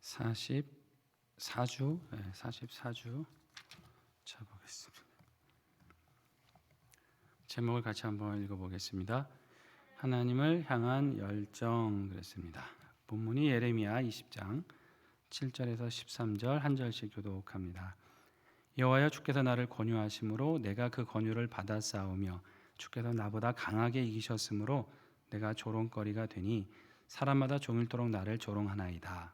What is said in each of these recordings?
44주, 44주 쳐보겠습니다. 제목을 같이 한번 읽어보겠습니다. 하나님을 향한 열정 그랬습니다. 본문이 예레미야 20장 7절에서 13절 한 절씩 교독합니다. 여호와여, 주께서 나를 권유하심으로 내가 그 권유를 받아 싸우며 주께서 나보다 강하게 이기셨으므로 내가 조롱거리가 되니 사람마다 종일토록 나를 조롱하나이다.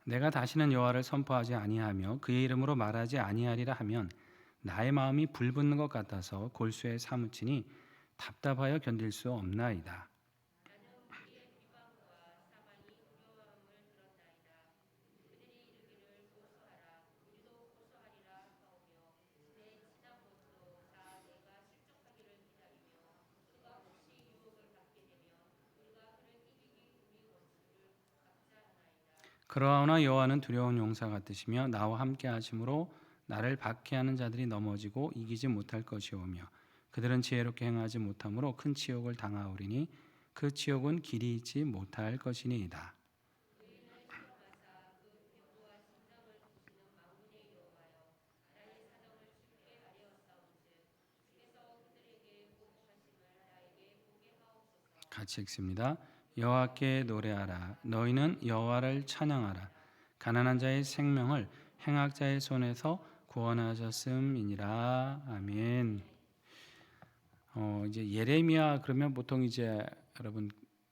내가 다시는 여호와를 선포하지 아니하며 그의 이름으로 말하지 아니하리라 하면 나의 마음이 불붙는 것 같아서 골수에 사무치니 답답하여 견딜 수 없나이다. 그러나 여호와는 두려운 용사 같으시며 나와 함께 하심으로 나를 박해하는 자들이 넘어지고 이기지 못할 것이오며 그들은 지혜롭게 행하지 못함으로 큰 치욕을 당하오리니 그 치욕은 길이 있지 못할 것이니이다. 같이 읽습니다. 여호와께 노래하라. 너희는 여호와를 찬양하라. 가난한 자의 생명을 행악자의 손에서 구원하셨음이니라. 아멘. 이제 예레미야 그러면 보통 이제 여러분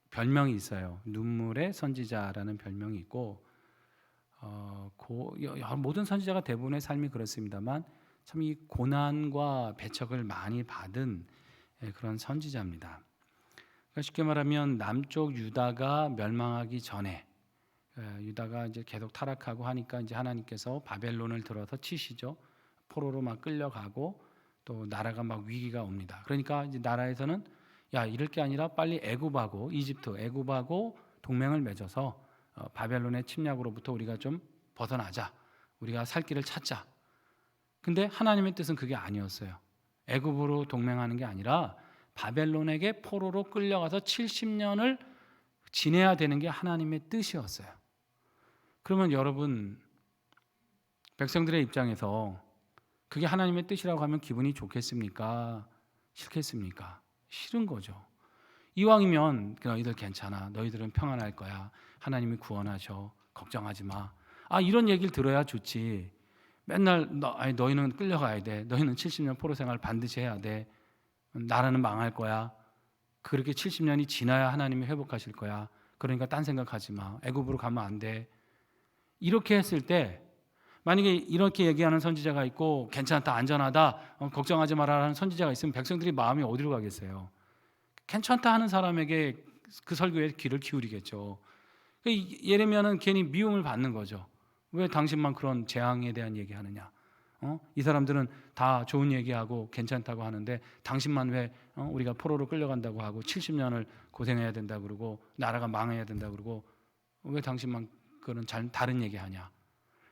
별명이 있어요. 눈물의 선지자라는 별명이 있고 모든 선지자가 대부분의 삶이 그렇습니다만 참 이 고난과 배척을 많이 받은 그런 선지자입니다. 그러니까 쉽게 말하면 남쪽 유다가 멸망하기 전에 유다가 이제 계속 타락하고 하니까 이제 하나님께서 바벨론을 들어서 치시죠. 포로로 막 끌려가고 또 나라가 막 위기가 옵니다. 그러니까 이제 나라에서는 야, 이럴 게 아니라 빨리 애굽하고 애굽하고 동맹을 맺어서 바벨론의 침략으로부터 우리가 좀 벗어나자. 우리가 살 길을 찾자. 근데 하나님의 뜻은 그게 아니었어요. 애굽으로 동맹하는 게 아니라 바벨론에게 포로로 끌려가서 70년을 지내야 되는 게 하나님의 뜻이었어요. 그러면 여러분 백성들의 입장에서 그게 하나님의 뜻이라고 하면 기분이 좋겠습니까? 싫겠습니까? 싫은 거죠. 이왕이면 너희들 괜찮아. 너희들은 평안할 거야. 하나님이 구원하셔. 걱정하지 마. 이런 얘기를 들어야 좋지. 맨날 너희는 끌려가야 돼. 너희는 70년 포로 생활 반드시 해야 돼. 나라는 망할 거야. 그렇게 70년이 지나야 하나님이 회복하실 거야. 그러니까 딴 생각하지 마. 애굽으로 가면 안 돼. 이렇게 했을 때 만약에 이렇게 얘기하는 선지자가 있고 괜찮다, 안전하다, 걱정하지 마라라는 선지자가 있으면 백성들이 마음이 어디로 가겠어요? 괜찮다 하는 사람에게 그 설교에 귀를 기울이겠죠. 예레미야는 괜히 미움을 받는 거죠. 왜 당신만 그런 재앙에 대한 얘기하느냐? 이 사람들은 다 좋은 얘기하고 괜찮다고 하는데 당신만 왜 우리가 포로로 끌려간다고 하고 70년을 고생해야 된다고 그러고 나라가 망해야 된다고 그러고 왜 당신만 그런 다른 얘기하냐?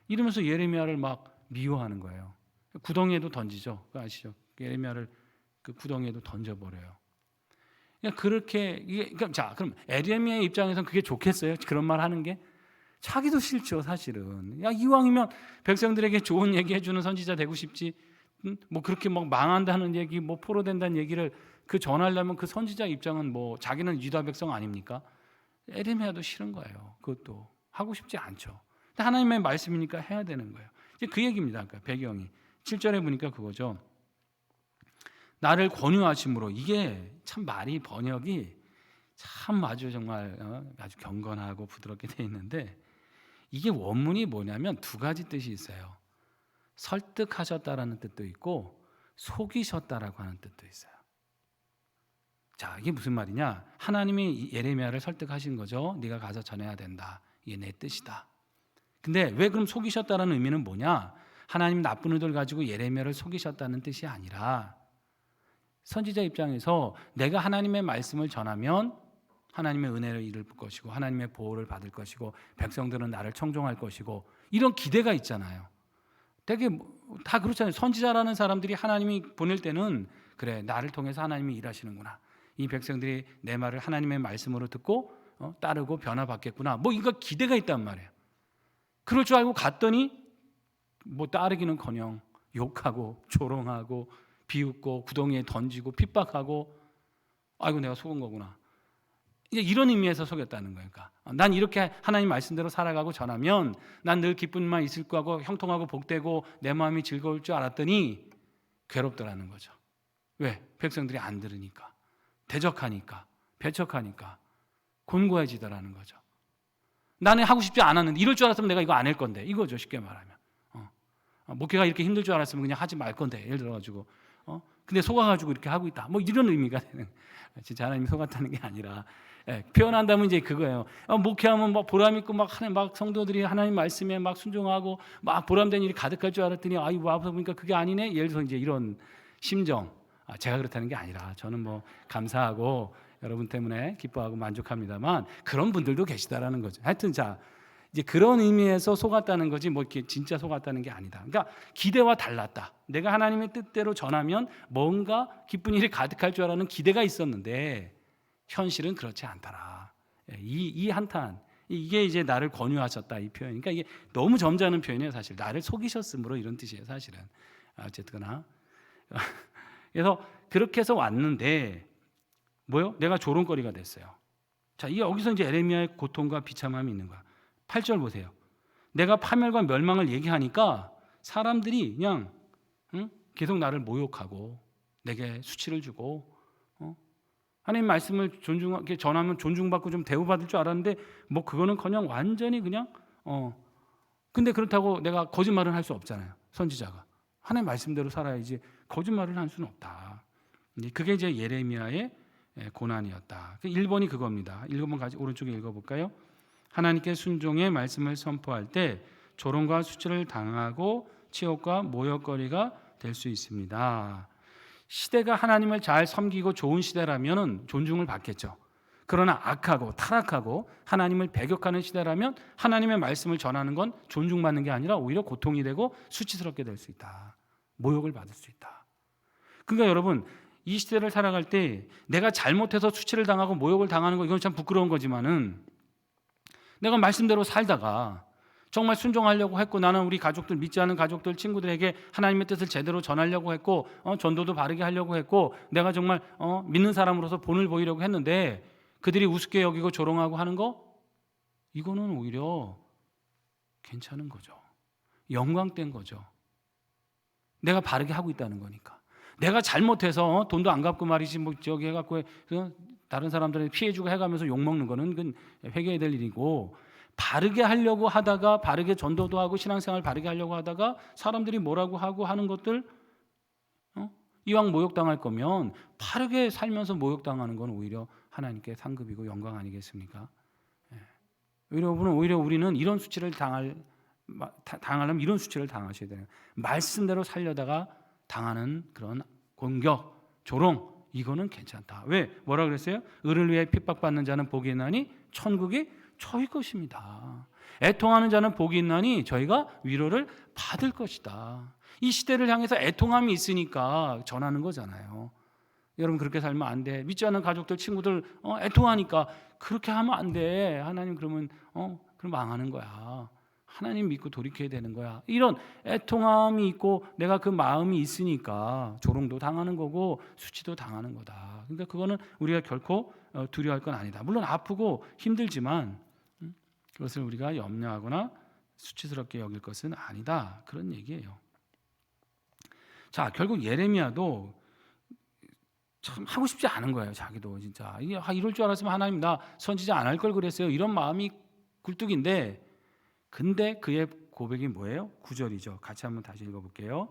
이러면서 예레미야를 막 미워하는 거예요. 구덩이에도 던지죠. 그거 아시죠? 예레미야를 그 구덩이에도 던져버려요. 그럼 예레미야의 입장에서는 그게 좋겠어요? 그런 말 하는 게? 자기도 싫죠, 사실은. 이왕이면 백성들에게 좋은 얘기 해주는 선지자 되고 싶지. 뭐 그렇게 막 망한다는 얘기, 뭐 포로된다는 얘기를 전하려면 그 선지자 입장은 뭐 자기는 유다 백성 아닙니까? 예레미야도 싫은 거예요. 그것도 하고 싶지 않죠. 근데 하나님의 말씀이니까 해야 되는 거예요. 이제 그 얘기입니다. 그러니까 배경이 7절에 보니까 그거죠. 나를 권유하심으로. 이게 참 말이 번역이 참 아주 정말 아주 경건하고 부드럽게 돼 있는데 이게 원문이 뭐냐면 두 가지 뜻이 있어요. 설득하셨다라는 뜻도 있고 속이셨다라고 하는 뜻도 있어요. 자, 이게 무슨 말이냐? 하나님이 예레미야를 설득하신 거죠. 네가 가서 전해야 된다. 이게 내 뜻이다. 근데 왜 그럼 속이셨다라는 의미는 뭐냐? 하나님 나쁜 의도를 가지고 예레미야를 속이셨다는 뜻이 아니라 선지자 입장에서 내가 하나님의 말씀을 전하면 하나님의 은혜를 이룰 것이고 하나님의 보호를 받을 것이고 백성들은 나를 청종할 것이고 이런 기대가 있잖아요. 되게 다 그렇잖아요. 선지자라는 사람들이 하나님이 보낼 때는 그래, 나를 통해서 하나님이 일하시는구나. 이 백성들이 내 말을 하나님의 말씀으로 듣고 따르고 변화받겠구나. 뭐 이거 기대가 있단 말이에요. 그럴 줄 알고 갔더니 뭐 따르기는커녕 욕하고 조롱하고 비웃고 구덩이에 던지고 핍박하고, 아이고 내가 속은 거구나. 이제 이런 의미에서 속였다는 거예요. 그러니까 난 이렇게 하나님 말씀대로 살아가고 전하면 난 늘 기쁨만 있을 거고 형통하고 복되고 내 마음이 즐거울 줄 알았더니 괴롭더라는 거죠. 왜? 백성들이 안 들으니까, 대적하니까, 배척하니까 곤고해지더라는 거죠. 나는 하고 싶지 않았는데, 이럴 줄 알았으면 내가 이거 안 할 건데, 이거죠. 쉽게 말하면 목회가 이렇게 힘들 줄 알았으면 그냥 하지 말 건데, 예를 들어가지고 근데 속아가지고 이렇게 하고 있다, 뭐 이런 의미가 되는, 진짜 하나님이 속았다는 게 아니라, 표현한다면 이제 그거예요. 목회하면 막 보람 있고 막 성도들이 하나님 말씀에 막 순종하고 막 보람된 일이 가득할 줄 알았더니 와서 보니까 그게 아니네. 예를 들어서 이제 이런 심정. 제가 그렇다는 게 아니라 저는 뭐 감사하고 여러분 때문에 기뻐하고 만족합니다만 그런 분들도 계시다라는 거죠. 하여튼 자, 이제 그런 의미에서 속았다는 거지 뭐 이렇게 진짜 속았다는 게 아니다. 그러니까 기대와 달랐다. 내가 하나님의 뜻대로 전하면 뭔가 기쁜 일이 가득할 줄 알았는 기대가 있었는데 현실은 그렇지 않더라. 이 한탄, 이게 이제 나를 권유하셨다, 이 표현. 그러니까 이게 너무 점잖은 표현이에요. 사실 나를 속이셨으므로 이런 뜻이에요. 사실은 어쨌거나 그래서 그렇게 해서 왔는데 뭐요? 내가 조롱거리가 됐어요. 자, 이 여기서 이제 에레미야의 고통과 비참함이 있는 거야. 8절 보세요. 내가 파멸과 멸망을 얘기하니까 사람들이 그냥 계속 나를 모욕하고 내게 수치를 주고 하나님 말씀을 존중하게 전하면 존중받고 좀 대우받을 줄 알았는데 뭐 그거는커녕 완전히 그냥 근데 그렇다고 내가 거짓말은 할 수 없잖아요. 선지자가 하나님 말씀대로 살아야지 거짓말을 할 수는 없다. 그게 이제 예레미야의 고난이었다. 1번이 그겁니다. 1번 같이 오른쪽에 읽어볼까요? 하나님께 순종의 말씀을 선포할 때 조롱과 수치를 당하고 치욕과 모욕거리가 될 수 있습니다. 시대가 하나님을 잘 섬기고 좋은 시대라면 존중을 받겠죠. 그러나 악하고 타락하고 하나님을 배격하는 시대라면 하나님의 말씀을 전하는 건 존중받는 게 아니라 오히려 고통이 되고 수치스럽게 될 수 있다. 모욕을 받을 수 있다. 그러니까 여러분, 이 시대를 살아갈 때 내가 잘못해서 수치를 당하고 모욕을 당하는 거 이건 참 부끄러운 거지만은 내가 말씀대로 살다가 정말 순종하려고 했고 나는 우리 가족들, 믿지 않은 가족들, 친구들에게 하나님의 뜻을 제대로 전하려고 했고 전도도 바르게 하려고 했고 내가 정말 믿는 사람으로서 본을 보이려고 했는데 그들이 우습게 여기고 조롱하고 하는 거, 이거는 오히려 괜찮은 거죠. 영광된 거죠. 내가 바르게 하고 있다는 거니까. 내가 잘못해서 돈도 안 갚고 말이지 뭐 저기 해갖고 다른 사람들한테 피해주고 해가면서 욕먹는 거는 그건 회개해야 될 일이고, 바르게 하려고 하다가 바르게 전도도 하고 신앙생활 바르게 하려고 하다가 사람들이 뭐라고 하고 하는 것들 이왕 모욕당할 거면 바르게 살면서 모욕당하는 건 오히려 하나님께 상급이고 영광 아니겠습니까? 오히려 우리는 이런 수치를 당하려면 이런 수치를 당하셔야 돼요. 말씀대로 살려다가 당하는 그런 공격, 조롱, 이거는 괜찮다. 왜? 뭐라 그랬어요? 의를 위해 핍박받는 자는 복이 있나니 천국이 저희 것입니다. 애통하는 자는 복이 있나니 저희가 위로를 받을 것이다. 이 시대를 향해서 애통함이 있으니까 전하는 거잖아요. 여러분 그렇게 살면 안 돼. 믿지 않는 가족들, 친구들 애통하니까 그렇게 하면 안 돼. 하나님 그러면 그럼 망하는 거야. 하나님 믿고 돌이켜야 되는 거야. 이런 애통함이 있고 내가 그 마음이 있으니까 조롱도 당하는 거고 수치도 당하는 거다. 그러니까 그거는 우리가 결코 두려워할 건 아니다. 물론 아프고 힘들지만 그것을 우리가 염려하거나 수치스럽게 여길 것은 아니다. 그런 얘기예요. 자, 결국 예레미야도 참 하고 싶지 않은 거예요. 자기도 진짜 이럴 줄 알았으면 하나님 나 선지자 안 할 걸 그랬어요. 이런 마음이 굴뚝인데, 근데 그의 고백이 뭐예요? 9절이죠. 같이 한번 다시 읽어볼게요.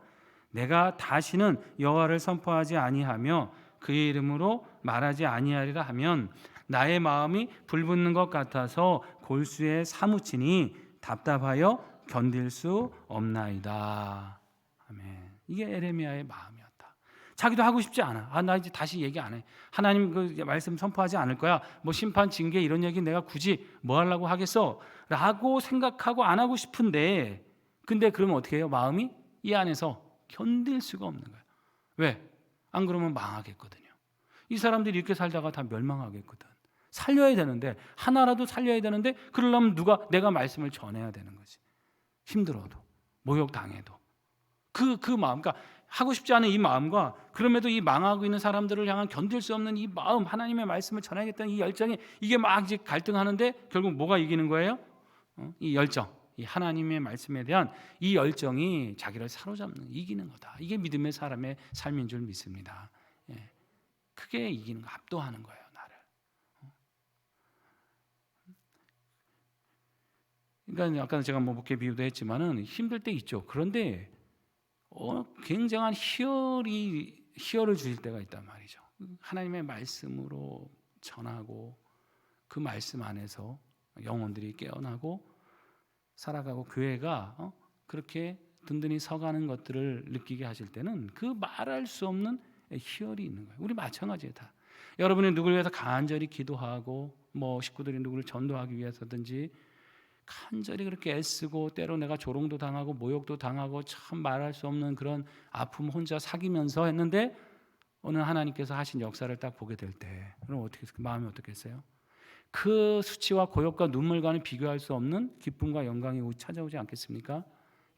내가 다시는 여호와를 선포하지 아니하며 그의 이름으로 말하지 아니하리라 하면 나의 마음이 불붙는 것 같아서 골수에 사무치니 답답하여 견딜 수 없나이다. 아멘. 이게 에레미야의 마음이었다. 자기도 하고 싶지 않아. 나 이제 다시 얘기 안 해. 하나님 그 말씀 선포하지 않을 거야. 뭐 심판, 징계 이런 얘기 내가 굳이 뭐 하려고 하겠어? 라고 생각하고 안 하고 싶은데, 근데 그러면 어떻게 해요? 마음이 이 안에서 견딜 수가 없는 거예요. 왜? 안 그러면 망하겠거든요. 이 사람들이 이렇게 살다가 다 멸망하겠거든. 살려야 되는데, 하나라도 살려야 되는데, 그러려면 내가 말씀을 전해야 되는 거지. 힘들어도, 모욕당해도. 그 마음, 그러니까 하고 싶지 않은 이 마음과 그럼에도 이 망하고 있는 사람들을 향한 견딜 수 없는 이 마음, 하나님의 말씀을 전하겠다는 이 열정이, 이게 막 이제 갈등하는데 결국 뭐가 이기는 거예요? 이 열정, 이 하나님의 말씀에 대한 이 열정이 자기를 사로잡는, 이기는 거다. 이게 믿음의 사람의 삶인 줄 믿습니다. 예. 크게 이기는 거, 압도하는 거예요, 나를. 그러니까 아까 제가 뭐 목회 비유도 했지만은 힘들 때 있죠. 그런데 굉장한 희열을 주실 때가 있단 말이죠. 하나님의 말씀으로 전하고 그 말씀 안에서 영혼들이 깨어나고 살아가고 교회가 그렇게 든든히 서가는 것들을 느끼게 하실 때는 그 말할 수 없는 희열이 있는 거예요. 우리 마찬가지예요. 다 여러분이 누구를 위해서 간절히 기도하고 뭐 식구들이 누구를 전도하기 위해서든지 간절히 그렇게 애쓰고 때로 내가 조롱도 당하고 모욕도 당하고 참 말할 수 없는 그런 아픔 혼자 사귀면서 했는데 오늘 하나님께서 하신 역사를 딱 보게 될 때 그럼 어떻게 마음이 어떻겠어요? 그 수치와 고역과 눈물과는 비교할 수 없는 기쁨과 영광이 찾아오지 않겠습니까?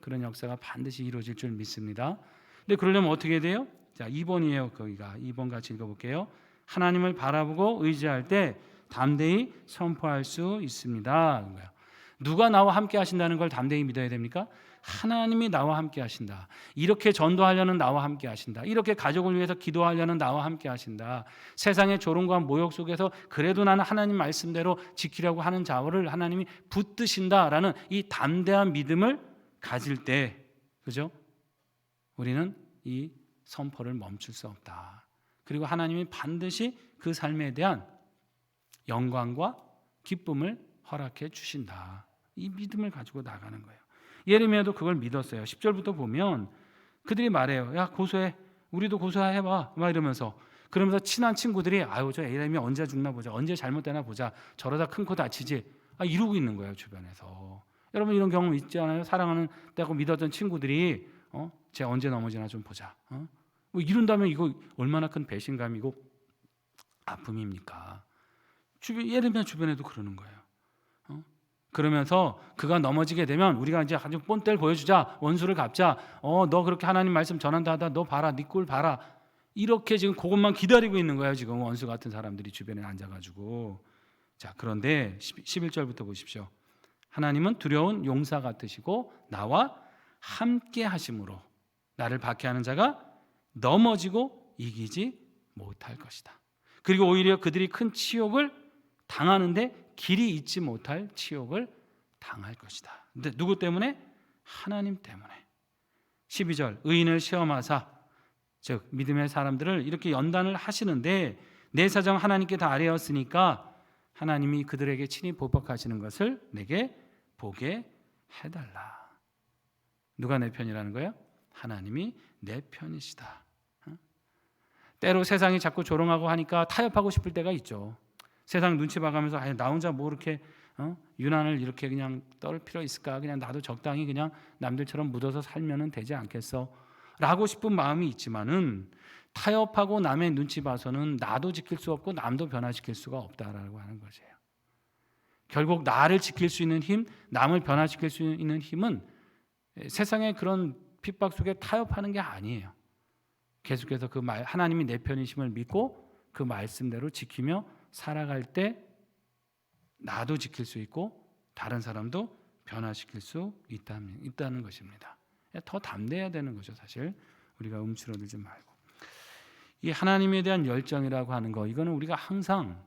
그런 역사가 반드시 이루어질 줄 믿습니다. 근데 그러려면 어떻게 돼요? 자, 2번이에요. 거기가 2번 같이 읽어볼게요. 하나님을 바라보고 의지할 때 담대히 선포할 수 있습니다. 누가 나와 함께 하신다는 걸 담대히 믿어야 됩니까? 하나님이 나와 함께 하신다. 이렇게 전도하려는 나와 함께 하신다. 이렇게 가족을 위해서 기도하려는 나와 함께 하신다. 세상의 조롱과 모욕 속에서 그래도 나는 하나님 말씀대로 지키려고 하는 자를 하나님이 붙드신다라는 이 담대한 믿음을 가질 때, 그죠? 우리는 이 선포를 멈출 수 없다. 그리고 하나님이 반드시 그 삶에 대한 영광과 기쁨을 허락해 주신다. 이 믿음을 가지고 나가는 거예요. 예레미야도 그걸 믿었어요. 10절부터 보면 그들이 말해요. 야, 고소해. 우리도 고소해봐. 막 이러면서. 그러면서 친한 친구들이 아유, 저 예레미야 언제 죽나 보자. 언제 잘못되나 보자. 저러다 큰 코 다치지. 이러고 있는 거예요, 주변에서. 여러분 이런 경험 있지 않아요? 사랑하는 때고 믿었던 친구들이 쟤 언제 넘어지나 좀 보자. 뭐 이런다면 이거 얼마나 큰 배신감이고 아픔입니까? 예레미야 주변에도 그러는 거예요. 그러면서 그가 넘어지게 되면 우리가 이제 아주 본때를 보여주자. 원수를 갚자. 너 그렇게 하나님 말씀 전한다 하다 너 봐라. 네 꼴 봐라. 이렇게 지금 그것만 기다리고 있는 거예요. 지금 원수 같은 사람들이 주변에 앉아가지고. 자, 그런데 11절부터 보십시오. 하나님은 두려운 용사 같으시고 나와 함께 하심으로 나를 박해하는 자가 넘어지고 이기지 못할 것이다. 그리고 오히려 그들이 큰 치욕을 당하는데 길이 잊지 못할 치욕을 당할 것이다. 근데 누구 때문에? 하나님 때문에. 12절 의인을 시험하사, 즉 믿음의 사람들을 이렇게 연단을 하시는데 내 사정 하나님께 다 아뢰었으니까 하나님이 그들에게 친히 보복하시는 것을 내게 보게 해달라. 누가 내 편이라는 거예요? 하나님이 내 편이시다. 때로 세상이 자꾸 조롱하고 하니까 타협하고 싶을 때가 있죠. 세상 눈치 봐가면서 나 혼자 뭐 이렇게 유난을 이렇게 그냥 떨 필요 있을까? 그냥 나도 적당히 그냥 남들처럼 묻어서 살면은 되지 않겠어? 라고 싶은 마음이 있지만은 타협하고 남의 눈치 봐서는 나도 지킬 수 없고 남도 변화시킬 수가 없다라고 하는 것이에요. 결국 나를 지킬 수 있는 힘, 남을 변화시킬 수 있는 힘은 세상의 그런 핍박 속에 타협하는 게 아니에요. 계속해서 그 하나님이 내 편이심을 믿고 그 말씀대로 지키며 살아갈 때 나도 지킬 수 있고 다른 사람도 변화시킬 수 있다는 것입니다. 더 담대해야 되는 거죠. 사실 우리가 움츠러들지 말고. 이 하나님에 대한 열정이라고 하는 거, 이거는 우리가 항상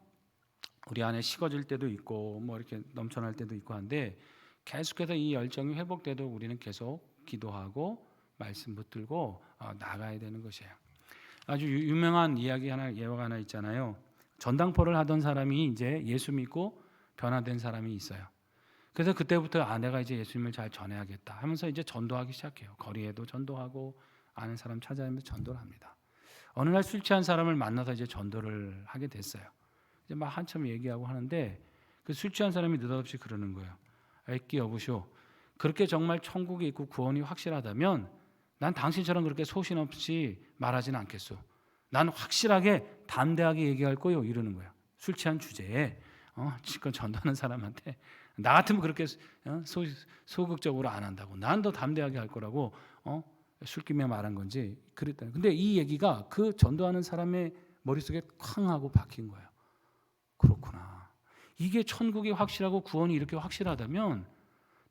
우리 안에 식어질 때도 있고 뭐 이렇게 넘쳐날 때도 있고 한데 계속해서 이 열정이 회복돼도 우리는 계속 기도하고 말씀 붙들고 나가야 되는 것이에요. 아주 유명한 이야기 하나, 예화가 하나 있잖아요. 전당포를 하던 사람이 이제 예수 믿고 변화된 사람이 있어요. 그래서 그때부터 내가 이제 예수님을 잘 전해야겠다 하면서 이제 전도하기 시작해요. 거리에도 전도하고 아는 사람 찾아다니면서 전도를 합니다. 어느 날 술 취한 사람을 만나서 이제 전도를 하게 됐어요. 이제 막 한참 얘기하고 하는데 그 술 취한 사람이 느닷없이 그러는 거예요. 애끼 여보시오. 그렇게 정말 천국에 있고 구원이 확실하다면 난 당신처럼 그렇게 소신 없이 말하지는 않겠소. 난 확실하게 담대하게 얘기할 거요. 이러는 거야. 술 취한 주제에 지금 전도하는 사람한테 나 같으면 그렇게 소극적으로 안 한다고. 난 더 담대하게 할 거라고 술김에 말한 건지 그랬다. 근데 이 얘기가 그 전도하는 사람의 머릿속에 쾅 하고 박힌 거예요. 그렇구나. 이게 천국이 확실하고 구원이 이렇게 확실하다면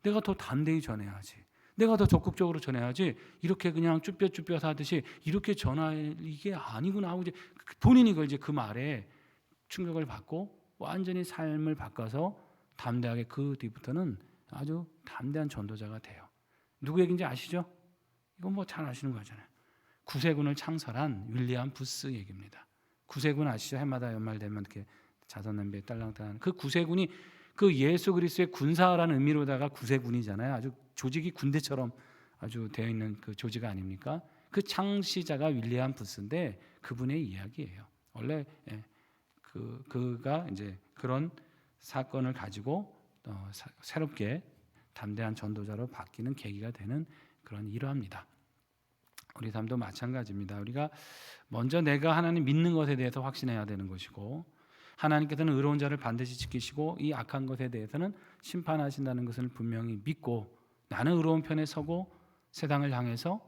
내가 더 담대히 전해야지. 내가 더 적극적으로 전해야지. 이렇게 그냥 쭈뼛쭈뼛 하듯이 이렇게 전할 이게 아니구나 하고 이제 본인이 그 말에 충격을 받고 완전히 삶을 바꿔서 담대하게 그 뒤부터는 아주 담대한 전도자가 돼요. 누구 얘기인지 아시죠? 이건 뭐 잘 아시는 거잖아요. 구세군을 창설한 윌리엄 부스 얘기입니다. 구세군 아시죠? 해마다 연말 되면 이렇게 자선 냄비에 딸랑딸랑. 그 구세군이 그 예수 그리스도의 군사라는 의미로다가 구세군이잖아요. 아주 조직이 군대처럼 아주 되어 있는 그 조직 아닙니까? 그 창시자가 윌리엄 부스인데 그분의 이야기예요. 원래 그가 이제 그런 사건을 가지고 새롭게 담대한 전도자로 바뀌는 계기가 되는 그런 일화입니다. 우리 삶도 마찬가지입니다. 우리가 먼저 내가 하나님 믿는 것에 대해서 확신해야 되는 것이고 하나님께서는 의로운 자를 반드시 지키시고 이 악한 것에 대해서는 심판하신다는 것을 분명히 믿고 나는 의로운 편에 서고 세상을 향해서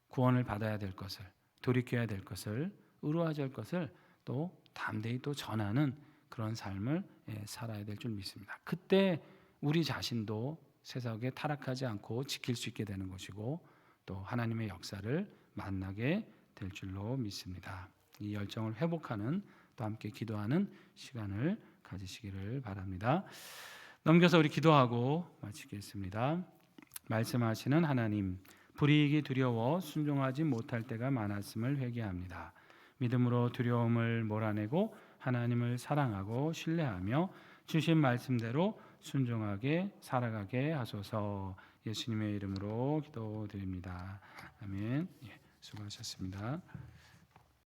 구원을 받아야 될 것을 돌이켜야 될 것을 의로워져야 할 것을 또 담대히 또 전하는 그런 삶을 살아야 될 줄 믿습니다. 그때 우리 자신도 세상에 타락하지 않고 지킬 수 있게 되는 것이고 또 하나님의 역사를 만나게 될 줄로 믿습니다. 이 열정을 회복하는 또 함께 기도하는 시간을 가지시기를 바랍니다. 넘겨서 우리 기도하고 마치겠습니다. 말씀하시는 하나님, 불이익이 두려워 순종하지 못할 때가 많았음을 회개합니다. 믿음으로 두려움을 몰아내고 하나님을 사랑하고 신뢰하며 주신 말씀대로 순종하게 살아가게 하소서. 예수님의 이름으로 기도드립니다. 아멘. 수고하셨습니다.